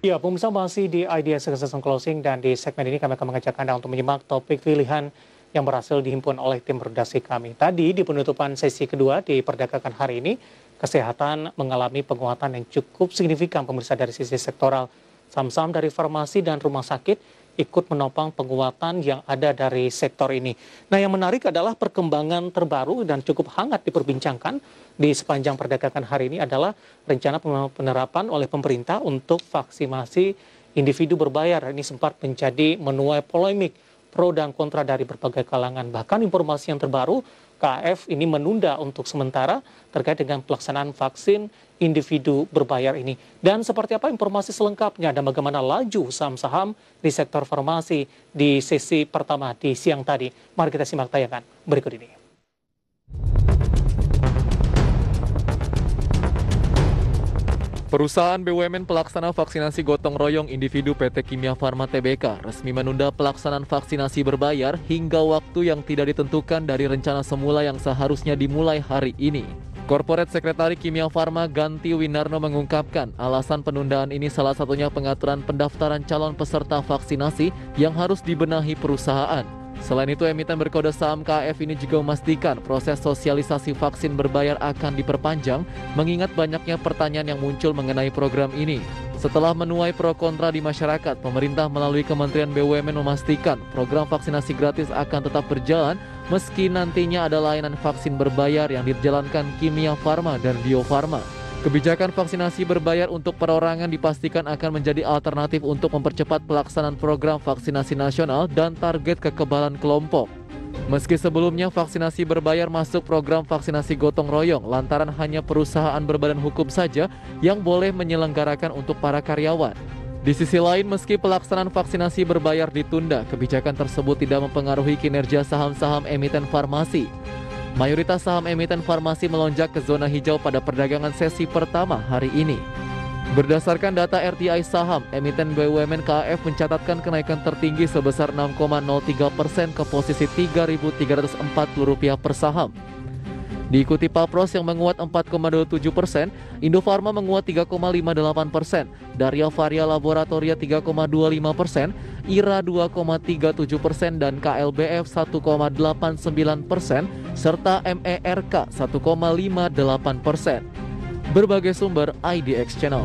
Ya, pemirsa masih di Idea Success and Closing dan di segmen ini kami akan mengajak Anda untuk menyimak topik pilihan yang berhasil dihimpun oleh tim redaksi kami. Tadi di penutupan sesi kedua di perdagangan hari ini, kesehatan mengalami penguatan yang cukup signifikan pemirsa dari sisi sektoral. Saham-saham dari farmasi dan rumah sakit ikut menopang penguatan yang ada dari sektor ini. Nah, yang menarik adalah perkembangan terbaru dan cukup hangat diperbincangkan di sepanjang perdagangan hari ini adalah rencana penerapan oleh pemerintah untuk vaksinasi individu berbayar. Ini sempat menjadi menuai polemik pro dan kontra dari berbagai kalangan. Bahkan informasi yang terbaru, KAF ini menunda untuk sementara terkait dengan pelaksanaan vaksin individu berbayar ini. Dan seperti apa informasi selengkapnya dan bagaimana laju saham-saham di sektor farmasi di sesi pertama di siang tadi. Mari kita simak tayangan berikut ini. Perusahaan BUMN pelaksana vaksinasi gotong royong individu PT Kimia Farma Tbk resmi menunda pelaksanaan vaksinasi berbayar hingga waktu yang tidak ditentukan dari rencana semula yang seharusnya dimulai hari ini. Corporate Sekretari Kimia Farma Ganti Winarno mengungkapkan alasan penundaan ini salah satunya pengaturan pendaftaran calon peserta vaksinasi yang harus dibenahi perusahaan. Selain itu, emiten berkode saham KAF ini juga memastikan proses sosialisasi vaksin berbayar akan diperpanjang, mengingat banyaknya pertanyaan yang muncul mengenai program ini. Setelah menuai pro kontra di masyarakat, pemerintah melalui Kementerian BUMN memastikan program vaksinasi gratis akan tetap berjalan, meski nantinya ada layanan vaksin berbayar yang dijalankan Kimia Farma dan Bio Farma. Kebijakan vaksinasi berbayar untuk perorangan dipastikan akan menjadi alternatif untuk mempercepat pelaksanaan program vaksinasi nasional dan target kekebalan kelompok. Meski sebelumnya vaksinasi berbayar masuk program vaksinasi gotong royong lantaran hanya perusahaan berbadan hukum saja yang boleh menyelenggarakan untuk para karyawan. Di sisi lain, meski pelaksanaan vaksinasi berbayar ditunda, kebijakan tersebut tidak mempengaruhi kinerja saham-saham emiten farmasi. Mayoritas saham emiten farmasi melonjak ke zona hijau pada perdagangan sesi pertama hari ini. Berdasarkan data RTI saham, emiten BUMN KAF mencatatkan kenaikan tertinggi sebesar 6,03% ke posisi Rp3.340 per saham. Diikuti Papros yang menguat 4,27%, Indofarma menguat 3,58%, Daria Varia Laboratoria 3,25%, IRA 2,37% dan KLBF 1,89%, serta MERK 1,58%. Berbagai sumber IDX Channel.